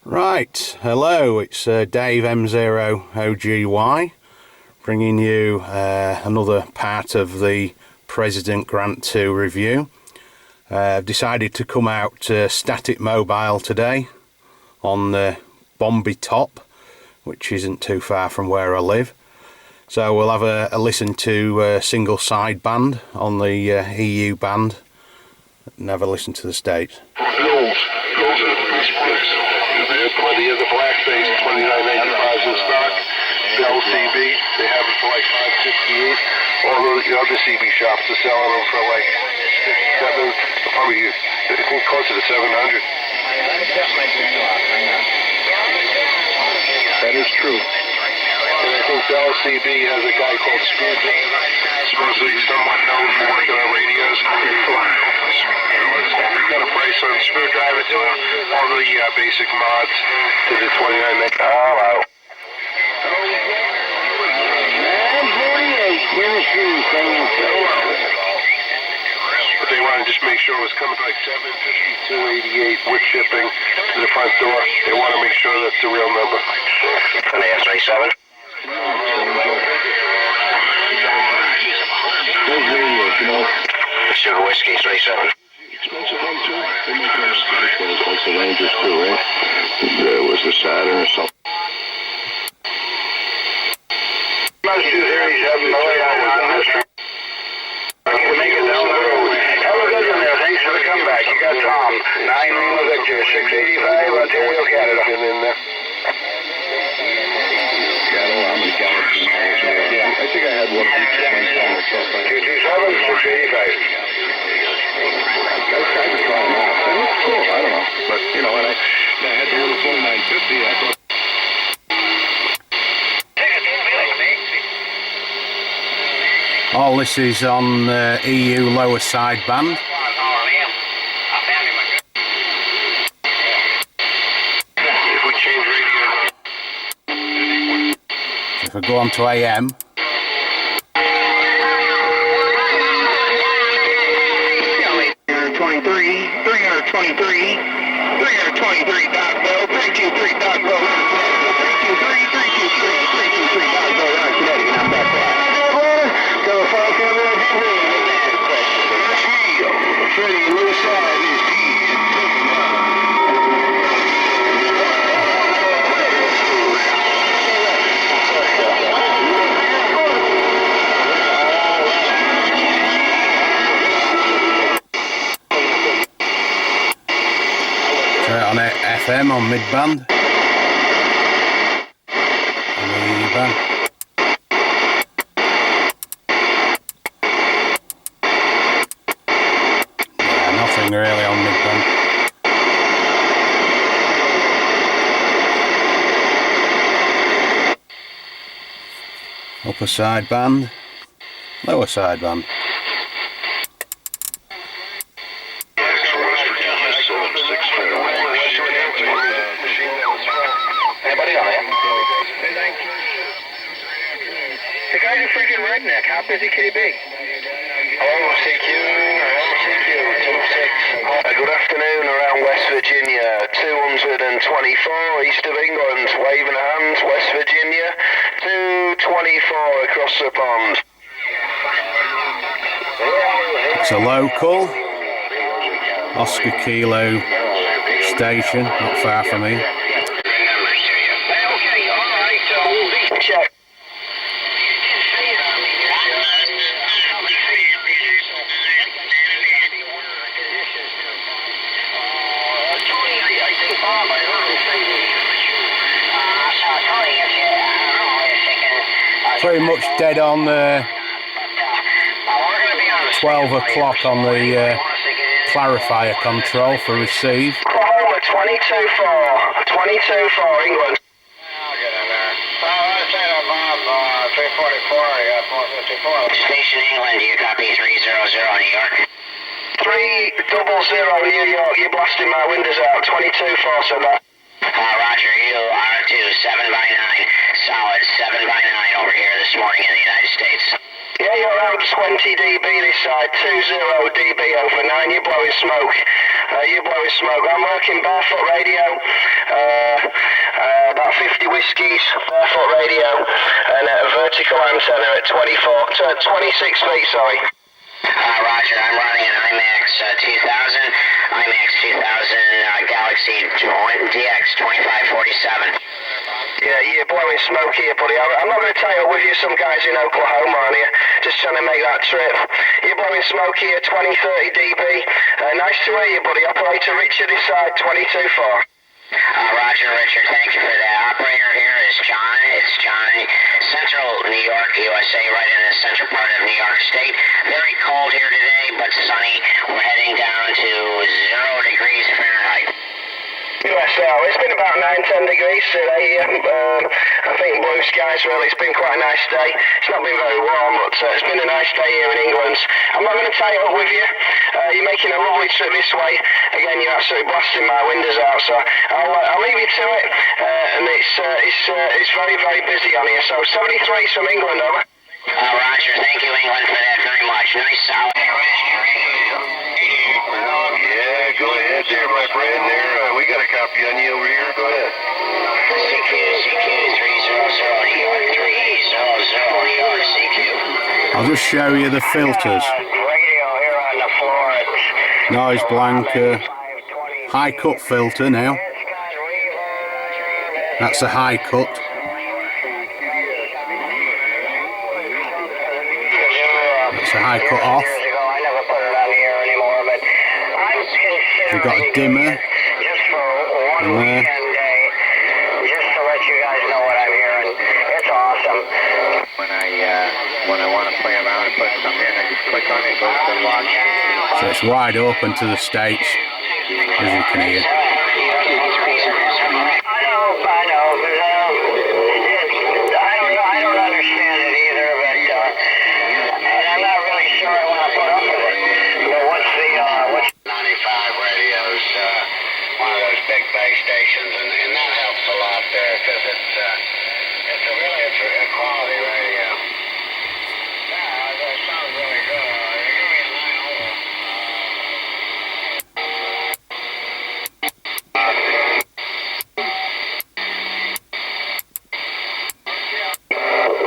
Right, hello, it's Dave M0OGY bringing you another part of the President Grant 2 review. I've decided to come out static mobile today on the Bombay Top, which isn't too far from where I live. So we'll have a listen to single sideband on the EU band. Never listen to the States. Plenty of the black face, $29.95 in stock. The LCB, they have it for like $568. All the other CB shops are selling them for like $6, $7, probably I think closer to $700. That is true. And I think the LCB has a guy called Screwdriver, supposedly someone known for working on radios. Got a price on Screwdriver doing all the basic mods to the 29. Hello. But they want to just make sure it was coming like $752.88 with shipping to the front door. They want to make sure that's the real number. An AS37. Sugar Whiskey 37. Expensive one too. They make those like the Rangers too, right? It was the Saturn or something. Most 237 Have a good one there. Thanks for the comeback. You got Tom. 9 Lima Victor, 685 on Two Wheel Canada. In there. I think I had one. 227, 685. I tried to try them out. That looks cool. I don't know. But, you know, when I had the little 2950, I thought... All this is on EU lower sideband. If I go on to AM, on FM on mid-band, on the EU band. Yeah, nothing really on mid-band. Upper sideband, lower sideband. The guy's a freaking redneck. How busy can he be? OCQ 26. Good afternoon around West Virginia. 224 east of England. Waving hands, West Virginia. 224 across the pond. It's a local Oscar Kilo station, not far from me. Check. Pretty much dead on 12 o'clock on the clarifier control for receive. Oklahoma 22-4 England. Station England, do you copy 300 New York? 300 New York, you're blasting my windows out. 22-4, so that. Roger, you R2, 7x9, solid 7x9 over here this morning in the United States. Yeah, you're around 20 dB this side, 20 dB over 9, you're blowing smoke. I'm working barefoot radio, about 50 whiskies, barefoot radio, and a vertical antenna at 26 feet, sorry. Roger, I'm running an IMAX 2000 Galaxy DX 2547. Yeah, you're blowing smoke here, buddy. I'm not going to tie up with you, some guys in Oklahoma on here, just trying to make that trip. You're blowing smoke here, 20-30 dB. Nice to hear you, buddy. Operator Richard this side, 22-4. Roger, Richard, thank you for that. Operator here is John. It's John, Central New York, USA, right in the central part of New York State. Very cold here today, but sunny. We're heading down to 0 degrees Fahrenheit. USL, it's been about 9-10 degrees today. I think blue skies, really. It's been quite a nice day. It's not been very warm, but it's been a nice day here in England. I'm not going to tie it up with you. You're making a lovely trip this way. Again, you're absolutely blasting my windows out, so I'll leave you to it. And it's very, very busy on here. So 73's from England, over. Roger, thank you, England, for that very much. Nice, solid. Yeah, go ahead there, my friend. There, we got a copy on you over here. Go ahead. CQ 300 New York 300 New York CQ. I'll just show you the filters. Radio here on the floor. Noise blanker, high cut filter now. That's a high cut. That's a high cut off. We've got a dimmer. Just for one weekend day, just to let you guys know what I'm hearing. It's awesome. When I want to play around and put something in, I just click on it, go to the watch. So it's wide open to the States, as you can hear. I don't understand it either, but I'm not really sure I want to put up with it. But what's 95 radios, one of those big base stations, and that helps a lot there because it's a quality radio. Yeah, that sounds really good. Give me a 9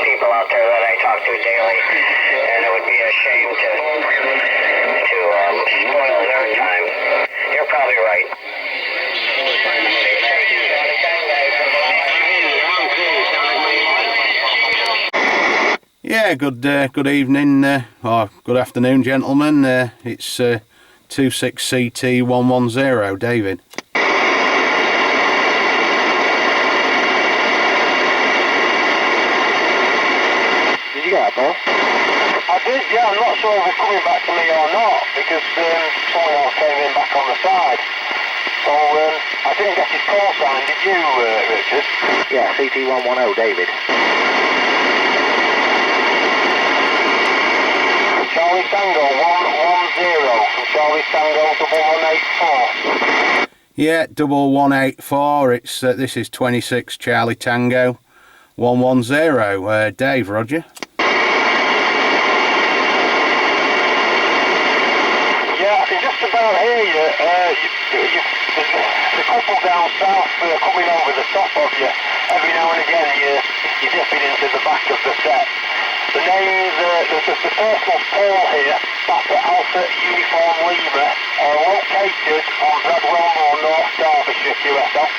people out there that I talk to daily, and it would be a shame to spoil their time. You're probably right. Yeah, good evening, or good afternoon, gentlemen. It's 26CT110, David. Did you get that, Paul? I did, yeah. I'm not sure if it's coming back to me or not, because someone else came in back on the side. So I didn't get his call sign, did you, Richard? Yeah, CT110, David. Charlie Tango 110 from Charlie Tango 1184. Yeah, 1184. It's this is 26 Charlie Tango 110. Dave, Roger. Yeah, I can just about hear you. There's a couple down south coming over the top of you. Every now and again you're dipping into the back of the set. The name is, the first one's Paul here, Papa Alpha Uniform Lima, located on Bradwell Moor, North Derbyshire, QSL.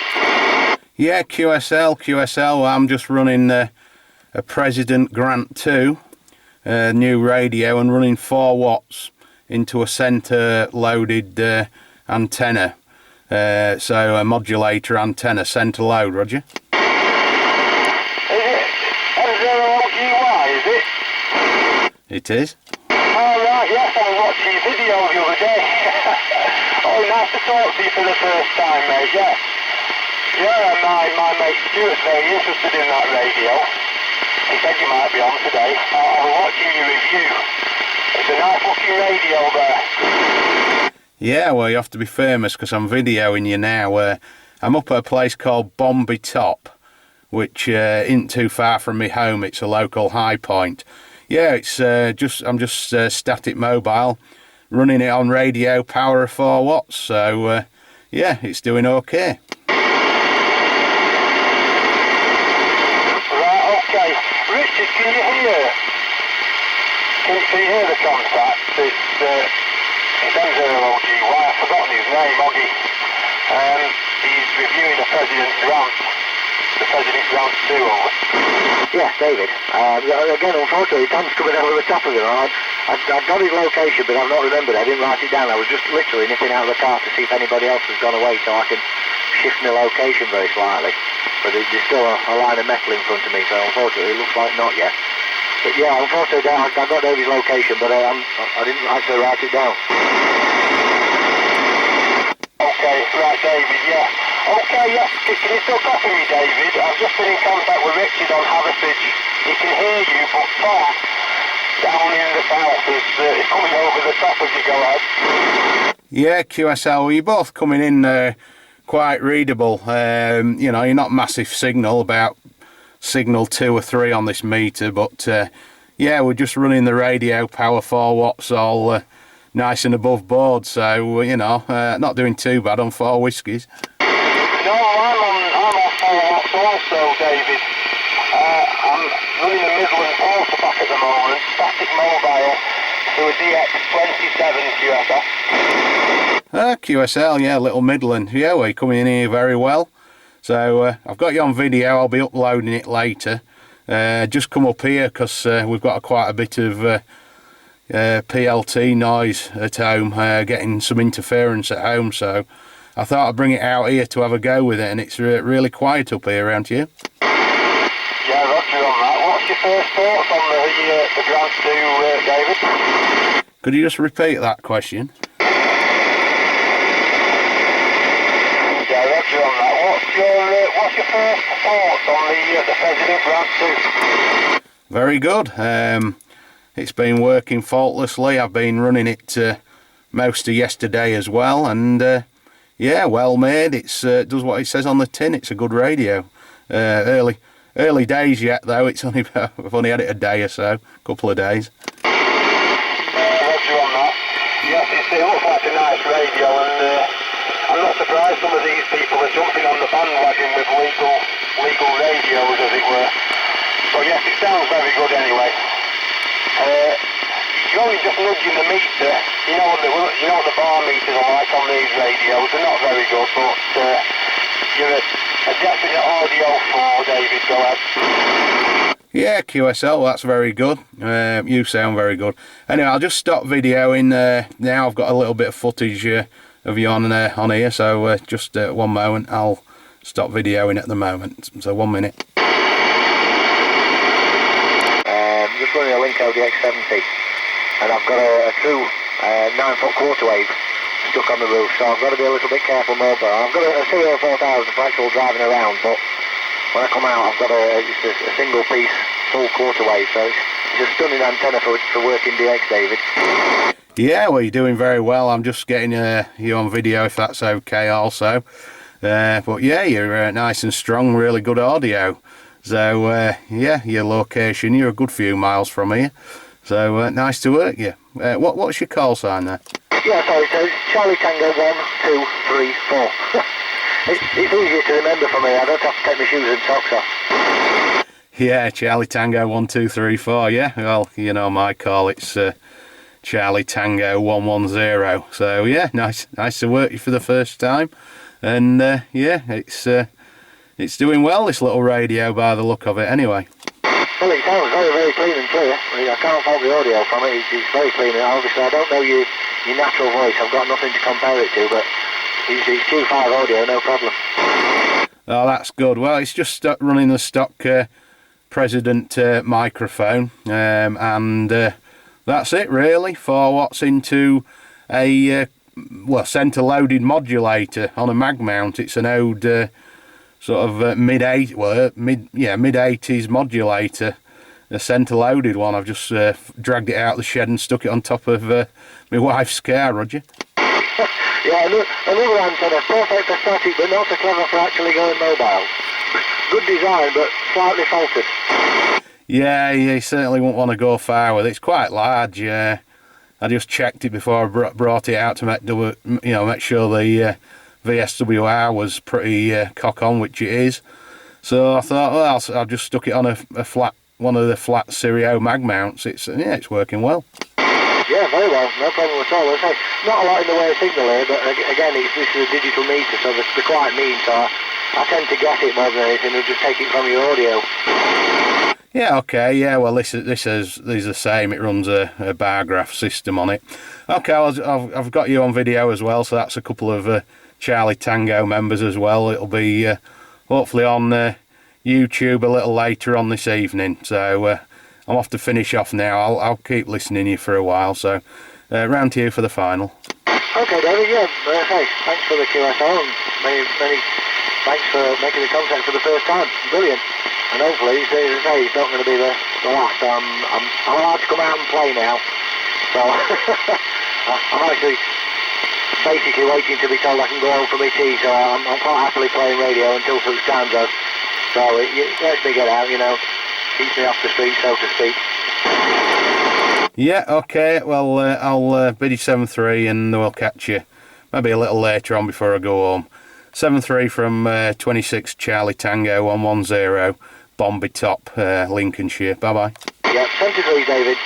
Yeah, QSL. I'm just running a President Grant 2 new radio and running 4 watts into a centre loaded antenna. So a modulator antenna, centre load, Roger. Is it M0OGY, is it? It is. Oh right, yes, I was watching your video the other day. Oh, nice to talk to you for the first time, mate, yes. Yeah, my mate Stuart's very interested in that radio. He said you might be on today. I was watching your review. It's a nice looking radio there. Yeah, well, you have to be famous because I'm videoing you now. I'm up at a place called Bombay Top, which isn't too far from my home. It's a local high point. yeah, it's I'm just static mobile, running it on radio power of 4 watts. So yeah, it's doing okay. Right, okay. Richard, can you hear? Can you hear the contact? It's M0OGY. I've forgotten his name, Oggy. He's reviewing the President's grant. The President's grant 2 over. Yes, David. Again, unfortunately, Tom's coming over the top of it. I've got his location, but I've not remembered it. I didn't write it down. I was just literally nipping out of the car to see if anybody else has gone away so I can shift my location very slightly. But there's still a line of metal in front of me, so unfortunately it looks like not yet. But yeah, unfortunately I got David's location, but I didn't actually write it down. Okay, right, David, yeah. Okay, yes, can you still copy me, David? I've just been in contact with Richard on Haverford. He can hear you, but Tom, down in the south, is coming over the top of you. Go ahead. Yeah, QSL, you're both coming in quite readable. You know, you're not massive signal, about signal 2 or 3 on this meter, but yeah, we're just running the radio power 4 watts all nice and above board, so you know, not doing too bad on 4 whiskies. No, I'm on 4 watts also, David. I'm running a Midland quarter pack at the moment, static mobile, to a DX27 QSL. QSL, yeah, little Midland. Yeah, we're coming in here very well. So I've got you on video, I'll be uploading it later. Just come up here because we've got quite a bit of PLT noise at home, getting some interference at home, so I thought I'd bring it out here to have a go with it, and it's really quiet up here around here. Yeah, roger on that. What's your first thoughts on the Grant 2, David? Could you just repeat that question? Yeah, roger on that. What's your first thoughts on the President Grant 2? Very good. It's been working faultlessly. I've been running it most of yesterday as well, and yeah, well made. It's does what it says on the tin. It's a good radio. Early days yet though. It's only I've only had it a day or so, couple of days. Roger on that. Yes, it looks like a nice radio, and I'm not surprised some of these people are jumping on the bandwagon with legal radios, as it were. So yes, it sounds very good anyway. You're only just nudging the meter. You know what the bar meters are like on these radios. They're not very good, but you're a definite audio 4, David. Go ahead. Yeah, QSL, that's very good. You sound very good. Anyway, I'll just stop videoing now. I've got a little bit of footage of you on here, so just 1 moment. I'll stop videoing at the moment. So 1 minute. Just running a M0OGY DX70, and I've got a true 9-foot quarter wave stuck on the roof, so I've got to be a little bit careful mobile. I've got a Serial 4000 for actual driving around, but when I come out I've got just a single piece full quarter wave, so it's a stunning antenna for working DX, David. Yeah, well, you're doing very well. I'm just getting you on video if that's okay also. But yeah, you're nice and strong, really good audio. So yeah, your location, you're a good few miles from here. So nice to work you. What's your call sign there? Yeah, sorry, so it's Charlie Tango 1, 2, 3, 4. It's easier to remember for me. I don't have to take my shoes and socks off. Yeah, Charlie Tango 1, 2, 3, 4. Yeah, well, you know my call. It's Charlie Tango 110. So yeah, nice to work you for the first time. And yeah, it's doing well, this little radio, by the look of it anyway. Well, it sounds very, very clean and clear. I can't fault the audio from it. It's very clean. And obviously, I don't know your natural voice. I've got nothing to compare it to, but it's Q5 audio, no problem. Oh, that's good. Well, it's just running the stock President microphone, and that's it really. 4 watts into a centre-loaded modulator on a mag mount. It's an old sort of mid-80s modulator, a centre-loaded one. I've just dragged it out of the shed and stuck it on top of my wife's car, Roger. Yeah, another antenna, perfect for static, but not so clever for actually going mobile. Good design, but slightly faulted. Yeah, you certainly won't want to go far with it. It's quite large. I just checked it before I brought it out to make sure the VSWR was pretty cock on, which it is. So I thought, well, I'll just stuck it on a flat, one of the flat Stereo mag mounts. It's working well. Yeah, very well, no problem at all. I say, not a lot in the way of signal here, but again, this is a digital meter, so they're quite mean, so I tend to get it more than anything and just take it from your audio. Yeah, okay, yeah, well, this is the same. It runs a bar graph system on it. Okay, I've got you on video as well, so that's a couple of Charlie Tango members as well. It'll be hopefully on YouTube a little later on this evening, so I'm off to finish off now. I'll keep listening to you for a while, so round to you for the final. Okay, David, yeah, hey, thanks for the QSO and many thanks for making the contact for the first time. Brilliant. And hopefully, as I say, it's not going to be the last. I'm allowed to come out and play now, so I'm actually basically waiting to be told I can go home for my tea, so I'm quite happily playing radio until such time as. So it lets me get out, keeps me off the street, so to speak. Yeah, okay, well, I'll bid you 7-3 and we'll catch you maybe a little later on before I go home. 7-3 from 26 Charlie Tango 110, Bombay Top, Lincolnshire. Bye-bye. Yeah, 73, David.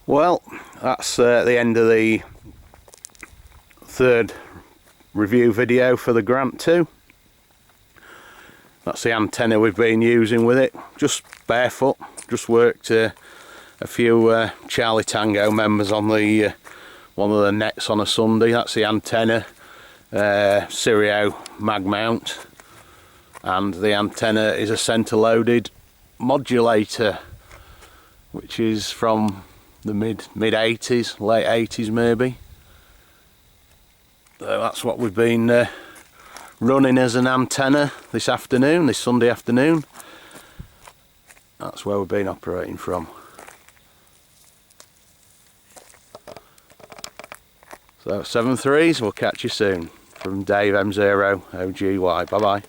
Well, that's the end of the third review video for the Grant 2. That's the antenna we've been using with it, just barefoot. Just worked a few Charlie Tango members on the one of the nets on a Sunday. That's the antenna, Stereo mag mount, and the antenna is a centre loaded modulator, which is from the mid 80s, late 80s maybe. So that's what we've been running as an antenna this Sunday afternoon. That's where we've been operating from. So 7-3s, we'll catch you soon. From Dave M0OGY. Bye bye.